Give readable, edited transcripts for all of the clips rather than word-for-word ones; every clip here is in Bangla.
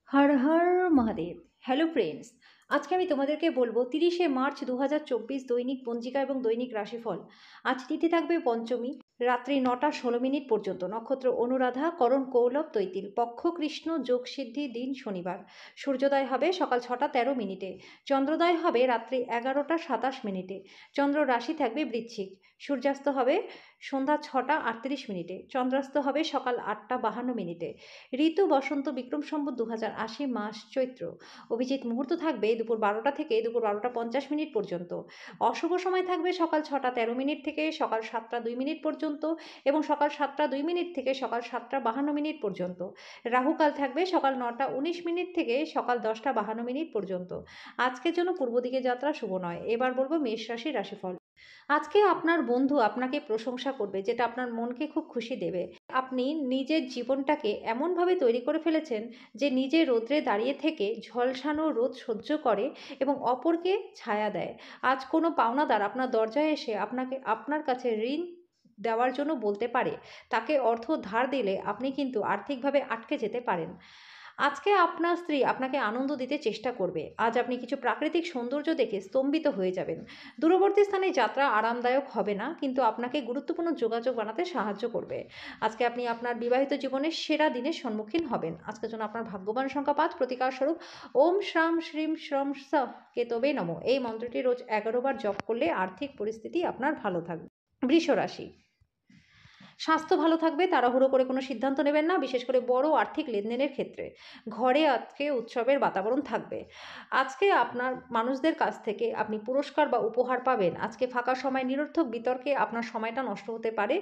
হর হর মহাদেব। হ্যালো ফ্রেন্ডস, আজকে আমি তোমাদেরকে বলবো 30শে মার্চ 2024 দৈনিক পঞ্জিকা এবং দৈনিক রাশিফল। আজ তিথি থাকবে পঞ্চমী, রাত্রি 9টা 16 মিনিট পর্যন্ত। নক্ষত্র অনুরাধা, করণ কৌলভ তৈতিল, পক্ষ কৃষ্ণ, যোগ সিদ্ধি, দিন শনিবার। সূর্যোদয় হবে সকাল 6টা 13 মিনিটে, চন্দ্রোদয় হবে রাত্রি 11টা 27 মিনিটে। চন্দ্র রাশি থাকবে বৃশ্চিক। সূর্যাস্ত হবে সন্ধ্যা 6টা 38 মিনিটে, চন্দ্রাস্ত হবে সকাল 8টা 52 মিনিটে। ঋতু বসন্ত, বিক্রম সম্বত 2080, মাস চৈত্র। অভিজিৎ মুহূর্ত থাকবে দুপুর 12টা থেকে দুপুর 12টা 50 মিনিট পর্যন্ত। অশুভ সময় থাকবে সকাল 6টা 13 মিনিট থেকে সকাল 7টা 2 মিনিট পর্যন্ত এবং সকাল 7টা 2 মিনিট থেকে সকাল 7টা 52 মিনিট পর্যন্ত। রাহুকাল থাকবে সকাল 9টা 19 মিনিট থেকে সকাল 10টা 52 মিনিট পর্যন্ত। আজকের জন্য পূর্ব দিকে যাত্রা শুভ নয়। এবার বলবো মেষ রাশির রাশিফল। আজকে আপনার বন্ধু আপনাকে প্রশংসা করবে, যেটা আপনার মনকে খুব খুশি দেবে। আপনি নিজের জীবনটাকে এমনভাবে তৈরি করে ফেলেছেন যে নিজে রোদ্রে দাঁড়িয়ে থেকে ঝলসানো রোদ সহ্য করে এবং অপরকে ছায়া দেয়। আজ কোনো পাওনাদার আপনার দরজায় এসে আপনার কাছে ঋণ দেওয়ার জন্য বলতে পারে। তাকে অর্থ ধার দিলে আপনি কিন্তু আর্থিকভাবে আটকে যেতে পারেন। আজকে আপনার স্ত্রী আপনাকে আনন্দ দিতে চেষ্টা করবে। আজ আপনি কিছু প্রাকৃতিক সৌন্দর্য দেখে স্তম্ভিত হয়ে যাবেন। দূরবর্তী স্থানে যাত্রা আরামদায়ক হবে না, কিন্তু আপনাকে গুরুত্বপূর্ণ যোগাযোগ বানাতে সাহায্য করবে। আজকে আপনি আপনার বিবাহিত জীবনের সেরা দিনের সম্মুখীন হবেন। আজকের জন্য আপনার ভাগ্যবান সংখ্যা 5, প্রতিকার স্বরূপ ওম শ্রাম শ্রীম শ্রম স কেতবে নমঃ। এই মন্ত্রটি রোজ 11বার জপ করলে আর্থিক পরিস্থিতি আপনার ভালো থাকবে। বৃষ রাশি। স্বাস্থ্য ভালো থাকবে, তাড়াহুড়ো করে কোনো সিদ্ধান্ত নেবেন না, বিশেষ করে বড় আর্থিক লেনদেনের ক্ষেত্রে। ঘরে আজকে উৎসবের বাতাবরণ থাকবে। আজকে আপনার মানুষদের কাছ থেকে আপনি পুরস্কার বা উপহার পাবেন। আজকে ফাঁকা সময় নিরর্থক বিতর্কে আপনার সময়টা নষ্ট হতে পারে,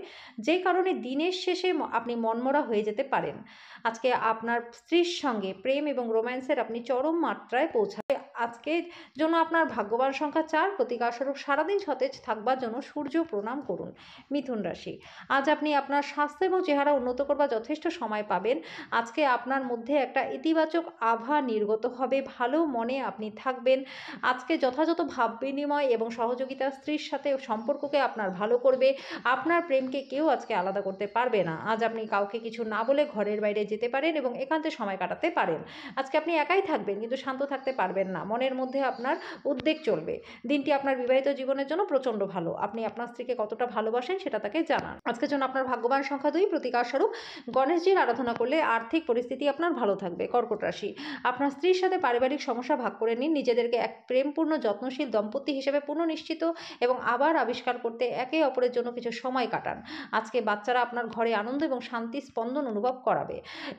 যে কারণে দিনের শেষে আপনি মনমরা হয়ে যেতে পারেন। আজকে আপনার স্ত্রীর সঙ্গে প্রেম এবং রোম্যান্সের আপনি চরম মাত্রায় পৌঁছাবে। আজকের জন্য আপনার ভাগ্যবান সংখ্যা 4, প্রতিকার স্বরূপ সারাদিন সতেজ থাকবার জন্য সূর্য প্রণাম করুন। মিথুন রাশি। আজ আপনি আপনার স্বাস্থ্য এবং চেহারা উন্নত করবার যথেষ্ট সময় পাবেন। আজকে আপনার মধ্যে একটা ইতিবাচক আভা নির্গত হবে, ভালো মনে আপনি থাকবেন। আজকে যথাযথ ভাব বিনিময় এবং সহযোগিতা স্ত্রীর সাথে সম্পর্ককে আপনার ভালো করবে। আপনার প্রেমকে কেউ আজকে আলাদা করতে পারবে না। আজ আপনি কাউকে কিছু না বলে ঘরের বাইরে যেতে পারেন এবং একান্তে সময় কাটাতে পারেন। আজকে আপনি একাই থাকবেন, কিন্তু শান্ত থাকতে পারবেন না। মনের মধ্যে আপনার উদ্বেগ চলবে। দিনটি আপনার বিবাহিত জীবনের জন্য প্রচণ্ড ভালো। আপনি আপনার স্ত্রীকে কতটা ভালোবাসেন সেটা তাকে জানান। আজকের জন্য আপনার ভাগ্যবান সংখ্যা 2, প্রতিকার স্বরূপ গণেশজির আরাধনা করলে আর্থিক পরিস্থিতি আপনার ভালো থাকবে। কর্কট রাশি। আপনার স্ত্রীর সাথে পারিবারিক সমস্যা ভাগ করে নিন। নিজেদেরকে এক প্রেমপূর্ণ যত্নশীল দম্পতি হিসেবে পুনঃনিশ্চিত এবং আবার আবিষ্কার করতে একে অপরের জন্য কিছু সময় কাটান। আজকে বাচ্চারা আপনার ঘরে আনন্দ এবং শান্তি স্পন্দন অনুভব করাবে।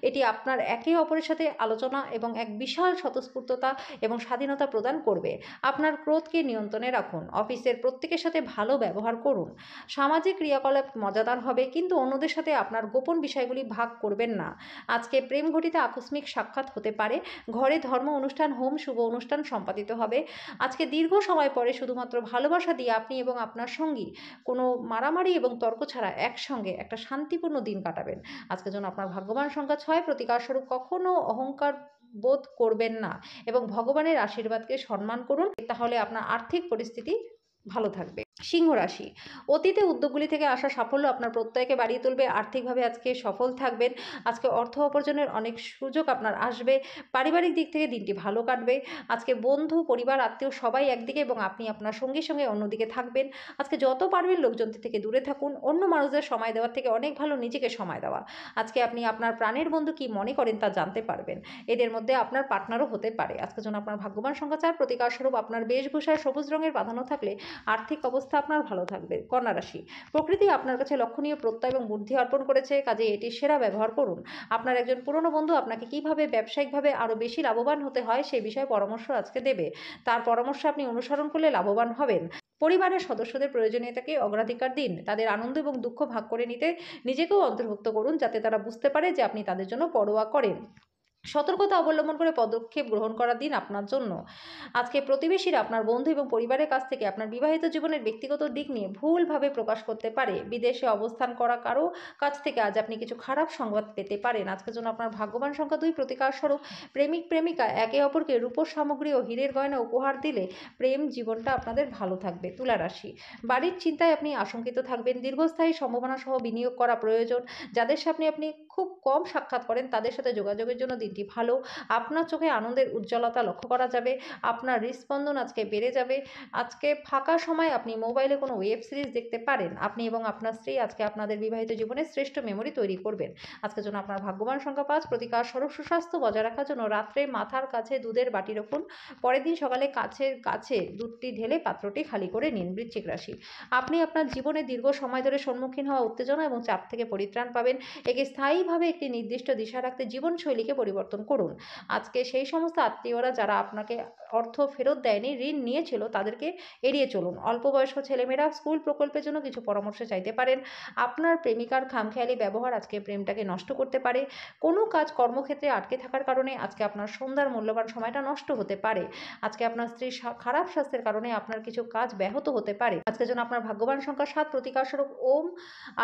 এটি আপনার একে অপরের সাথে আলোচনা এবং এক বিশাল স্বতঃস্ফূর্ততা এবং স্বাধীনতা প্রদান করবে। আপনার ক্রোধকে নিয়ন্ত্রণে রাখুন। অফিসের প্রত্যেকের সাথে ভালো ব্যবহার করুন। সামাজিক ক্রিয়াকলাপ মজাদার হবে, কিন্তু অন্যদের সাথে আপনার গোপন বিষয়গুলি ভাগ করবেন না। আজকে প্রেম ঘটিত আকস্মিক সাক্ষাৎ হতে পারে। ঘরে ধর্ম অনুষ্ঠান, হোম, শুভ অনুষ্ঠান সম্পাদিত হবে। আজকে দীর্ঘ সময় পরে শুধুমাত্র ভালোবাসা দিয়ে আপনি এবং আপনার সঙ্গী কোনো মারামারি এবং তর্ক ছাড়া একসঙ্গে একটা শান্তিপূর্ণ দিন কাটাবেন। আজকের জন্য আপনার ভাগ্যবান সংখ্যা 6, প্রতিকার স্বরূপ কখনো অহংকার বোধ করবেন না এবং ভগবানের আশীর্বাদকে সম্মান করুন। তাহলে আপনার আর্থিক পরিস্থিতি ভালো থাকবে। সিংহ রাশি। অতীতে উদ্যোগগুলি থেকে আসা সাফল্য আপনার প্রত্যয়কে বাড়িয়ে তুলবে। আর্থিকভাবে আজকে সফল থাকবেন। আজকে অর্থ উপার্জনের অনেক সুযোগ আপনার আসবে। পারিবারিক দিক থেকে দিনটি ভালো কাটবে। আজকে বন্ধু, পরিবার, আত্মীয় সবাই একদিকে এবং আপনি আপনার সঙ্গীর সঙ্গে অন্যদিকে থাকবেন। আজকে যত পারবেন লোকজন থেকে দূরে থাকুন। অন্য মানুষদের সময় দেওয়ার থেকে অনেক ভালো নিজেকে সময় দেওয়া। আজকে আপনি আপনার প্রাণের বন্ধু কী মনে করেন তা জানতে পারবেন। এদের মধ্যে আপনার পার্টনারও হতে পারে। আজকের জন্য আপনার ভাগ্যবান সংখ্যা 4, প্রতিকার স্বরূপ আপনার বেশভূষায় সবুজ রঙের বাঁধানো থাকলে আর্থিক অবস্থা আপনার ভালো থাকবে। কন্যা রাশি। প্রকৃতি আপনার কাছে লক্ষণীয় প্রত্যয় এবং বুদ্ধি অর্পণ করেছে, কাজে এটির সেরা ব্যবহার করুন। আপনার একজন পুরনো বন্ধু আপনাকে কিভাবে ব্যবসায়িকভাবে আরও বেশি লাভবান হতে হয় সে বিষয়ে পরামর্শ আজকে দেবে। তার পরামর্শ আপনি অনুসরণ করলে লাভবান হবেন। পরিবারের সদস্যদের প্রয়োজনীয়তাকে অগ্রাধিকার দিন। তাদের আনন্দ এবং দুঃখ ভাগ করে নিতে নিজেকেও অন্তর্ভুক্ত করুন, যাতে তারা বুঝতে পারে যে আপনি তাদের জন্য পরোয়া করেন। সতর্কতা অবলম্বন করে পদক্ষেপ গ্রহণ করার দিন আপনার জন্য। আজকে প্রতিবেশীরা আপনার বন্ধু এবং পরিবারের কাছ থেকে আপনার বিবাহিত জীবনের ব্যক্তিগত দিক নিয়ে ভুলভাবে প্রকাশ করতে পারে। বিদেশে অবস্থান করা কারো কাছ থেকে আজ আপনি কিছু খারাপ সংবাদ পেতে পারেন। আজকের জন্য আপনার ভাগ্যবান সংখ্যা 2, প্রতিকার স্বরূপ প্রেমিক প্রেমিকা একে অপরকে রূপোর সামগ্রী ও হীরের গয়না উপহার দিলে প্রেম জীবনটা আপনাদের ভালো থাকবে। তুলা রাশি। বাড়ির চিন্তায় আপনি আশঙ্কিত থাকবেন। দীর্ঘস্থায়ী সম্ভাবনা সহ বিনিয়োগ করা প্রয়োজন। যাদের সাথে আপনি খুব কম সাক্ষাৎ করেন তাদের সাথে যোগাযোগের জন্য দিনটি দিনটি ভালো। আপনার চোখে আনন্দের উজ্জ্বলতা লক্ষ্য করা যাবে। আপনার হৃদস্পন্দন আজকে বেড়ে যাবে। আজকে ফাঁকা সময়ে আপনি মোবাইলে কোনো ওয়েব সিরিজ দেখতে পারেন। আপনি এবং আপনার স্ত্রী আজকে আপনাদের বিবাহিত জীবনে শ্রেষ্ঠ মেমোরি তৈরি করবেন। আজকের জন্য আপনার ভাগ্যবান সংখ্যা ৫। প্রতিকার স্বরূপ সুস্বাস্থ্য বজায় রাখার জন্য রাত্রে মাথার কাছে দুধের বাটি রাখুন। পরের দিন সকালে কাছের গাছে দুধটি ঢেলে পাত্রটি খালি করে নিন। বৃশ্চিক রাশি, আপনি আপনার জীবনে দীর্ঘ সময় ধরে সম্মুখীন হওয়া উত্তেজনা এবং চাপ থেকে পরিত্রাণ পাবেন। একে স্থায়ীভাবে একটি নির্দিষ্ট দিশা রাখতে জীবনশৈলীকে পরিবর্তন করুন। আজকে সেই সমস্ত আত্মীয়রা যারা আপনাকে অর্থ ফেরত দেয়নি, ঋণ নিয়েছিল, তাদেরকে এড়িয়ে চলুন। অল্প বয়স্ক ছেলেমেয়েরা স্কুল প্রকল্পের জন্য কিছু পরামর্শ চাইতে পারেন। আপনার প্রেমিকার খামখেয়ালি ব্যবহার আজকে প্রেমটাকে নষ্ট করতে পারে। কোনো কাজ কর্মক্ষেত্রে আটকে থাকার কারণে আজকে আপনার সন্ধ্যার মূল্যবান সময়টা নষ্ট হতে পারে। আজকে আপনার স্ত্রীর খারাপ স্বাস্থ্যের কারণে আপনার কিছু কাজ ব্যাহত হতে পারে। আজকের জন্য আপনার ভাগ্যবান সংখ্যা ৭। প্রতিকার স্বরূপ ওম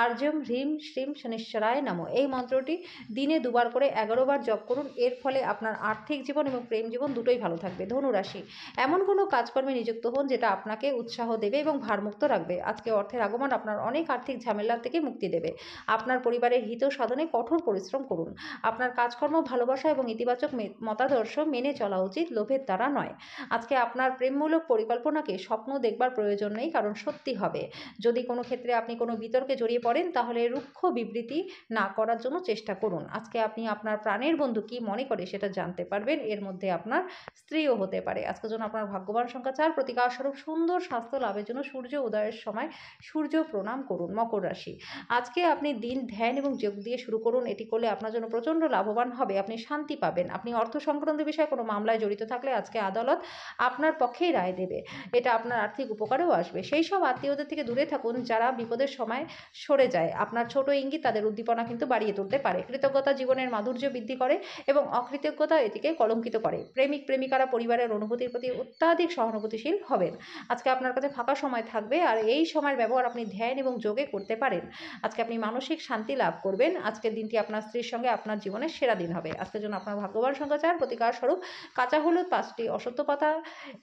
আর্যম হ্রিম শ্রীম শনিশ্চরায় নমঃ এই মন্ত্রটি দিনে দুবার করে ১১ বার জপ করুন। এর ফলে আপনার আর্থিক জীবন এবং প্রেম জীবন দুটোই ভালো থাকবে। ধনুরাশি, এমন কোনো কাজকর্মে নিযুক্ত হন যেটা আপনাকে উৎসাহ দেবে এবং ভারমুক্ত রাখবে। আজকে অর্থের আগমন আপনার অনেক আর্থিক ঝামেলা থেকে মুক্তি দেবে। আপনার পরিবারের হিত সাধনে কঠোর পরিশ্রম করুন। আপনার কাজকর্ম, ভালোবাসা এবং ইতিবাচক মতাদর্শ মেনে চলা উচিত, লোভের দ্বারা নয়। আজকে আপনার প্রেমমূলক পরিকল্পনাকে স্বপ্ন দেখবার প্রয়োজন নেই, কারণ সত্যি হবে। যদি কোনো ক্ষেত্রে আপনি কোনো বিতর্কে জড়িয়ে পড়েন, তাহলে রুক্ষ বিবৃতি না করার জন্য চেষ্টা করুন। আজকে আপনি আপনার প্রাণের বন্ধু কী মনে করে সেটা জানতে পারবেন। এর মধ্যে আপনার স্ত্রীও হতে পারে। আজকের জন্য আপনার ভাগ্যবান সংখ্যা ৪। প্রতিকার স্বরূপ সুন্দর স্বাস্থ্য লাভের জন্য সূর্য উদয়ের সময় সূর্য প্রণাম করুন। মকর রাশি, আজকে আপনি দিন ধ্যান এবং যোগ দিয়ে শুরু করুন। এটি করলে আপনার জন্য প্রচণ্ড লাভবান হবে। আপনি শান্তি পাবেন। আপনি অর্থ সংক্রান্ত বিষয়ে কোনো মামলায় জড়িত থাকলে আজকে আদালত আপনার পক্ষেই রায় দেবে। এটা আপনার আর্থিক উপকারেও আসবে। সেই সব আত্মীয়দের থেকে দূরে থাকুন যারা বিপদের সময় সরে যায়। আপনার ছোট ইঙ্গিত তাদের উদ্দীপনা কিন্তু বাড়িয়ে তুলতে পারে। কৃতজ্ঞতা জীবনের মাধুর্য বৃদ্ধি করে এবং অকৃতজ্ঞতা এটিকে কলঙ্কিত করে। প্রেমিক প্রেমিকারা পরিবারের অনুভূতির প্রতি অত্যাধিক সহানুভূতিশীল হবেন। আজকে আপনার কাছে ফাঁকা সময় থাকবে, আর এই সময়ের ব্যবহার আপনি ধ্যান এবং যোগে করতে পারেন। আজকে আপনি মানসিক শান্তি লাভ করবেন। আজকের দিনটি আপনার স্ত্রীর সঙ্গে আপনার জীবনের সেরা দিন হবে। আজকের জন্য আপনার ভাগ্যবান সংখ্যা ৪। প্রতিকার স্বরূপ কাঁচা হলুদ ৫টি, অশ্বত্থ পাতা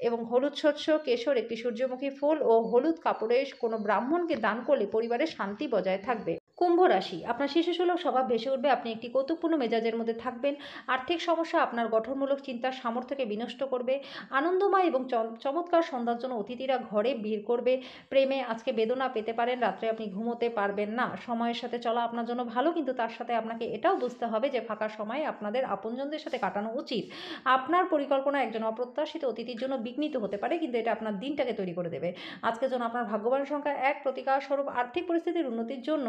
এবং হলুদ শস্য, কেশর, একটি সূর্যমুখী ফুল ও হলুদ কাপড়ে কোনো ব্রাহ্মণকে দান করলে পরিবারের শান্তি বজায় থাকবে। কুম্ভ রাশি, আপনার শিশুসুলভ স্বভাব ভেসে উঠবে। আপনি একটি কৌতুকপূর্ণ মেজাজের মধ্যে থাকবেন। আর্থিক সমস্যা আপনার গঠনমূলক চিন্তার সামর্থ্যকে বিনষ্ট করবে। আনন্দময় এবং চমৎকার সন্ধ্যার জন্য অতিথিরা ঘরে ভিড় করবে। প্রেমে আজকে বেদনা পেতে পারেন। রাত্রে আপনি ঘুমোতে পারবেন না। সময়ের সাথে চলা আপনার জন্য ভালো, কিন্তু তার সাথে আপনাকে এটাও বুঝতে হবে যে ফাঁকা সময় আপনাদের আপনজনদের সাথে কাটানো উচিত। আপনার পরিকল্পনা একজন অপ্রত্যাশিত অতিথির জন্য বিঘ্নিত হতে পারে, কিন্তু এটা আপনার দিনটাকে তৈরি করে দেবে। আজকের জন্য আপনার ভাগ্যবান সংখ্যা ১। প্রতিকার স্বরূপ আর্থিক পরিস্থিতির উন্নতির জন্য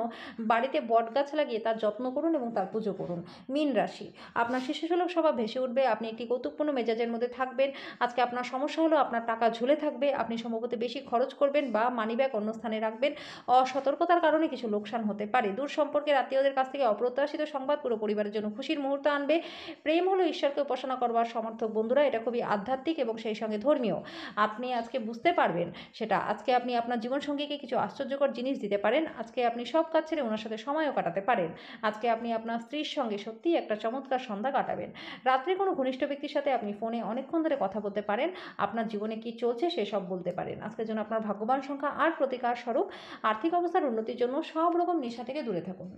বাড়িতে বটগাছ লাগিয়ে তার যত্ন করুন এবং তার পুজো করুন। মীন রাশি, আপনার শিশুসুলভ স্বভাব ভেসে উঠবে। আপনি একটি কৌতুকপূর্ণ মেজাজের মধ্যে থাকবেন। আজকে আপনার সমস্যা হলো আপনার টাকা ঝুলে থাকবে। আপনি সম্ভবত বেশি খরচ করবেন বা মানিব্যাগ অন্য স্থানে রাখবেন। অসতর্কতার কারণে কিছু লোকসান হতে পারে। দূর সম্পর্কের আত্মীয়দের কাছ থেকে অপ্রত্যাশিত সংবাদ পুরো পরিবারের জন্য খুশির মুহূর্ত আনবে। প্রেম হলো ঈশ্বরকে উপাসনা করবার সমর্থক বন্ধুরা। এটা খুবই আধ্যাত্মিক এবং সেই সঙ্গে ধর্মীয়। আপনি আজকে বুঝতে পারবেন সেটা। আজকে আপনি আপনার জীবনসঙ্গীকে কিছু আশ্চর্যকর জিনিস দিতে পারেন। আজকে আপনি সব কাজ ছেড়ে ওনার সাথে সময়ও কাটাতে পারেন। আজকে আপনি আপনার স্ত্রীর সঙ্গে সত্যিই একটা চমৎকার সন্ধ্যা কাটাবেন। রাত্রে কোনো ঘনিষ্ঠ ব্যক্তির সাথে আপনি ফোনে অনেকক্ষণ ধরে কথা বলতে পারেন। আপনার জীবনে কি চলছে সেসব বলতে পারেন। আজকের জন্য আপনার ভাগ্যবান সংখ্যা ৮। প্রতিকার স্বরূপ আর্থিক অবস্থার উন্নতির জন্য সব রকম নেশা থেকে দূরে থাকুন।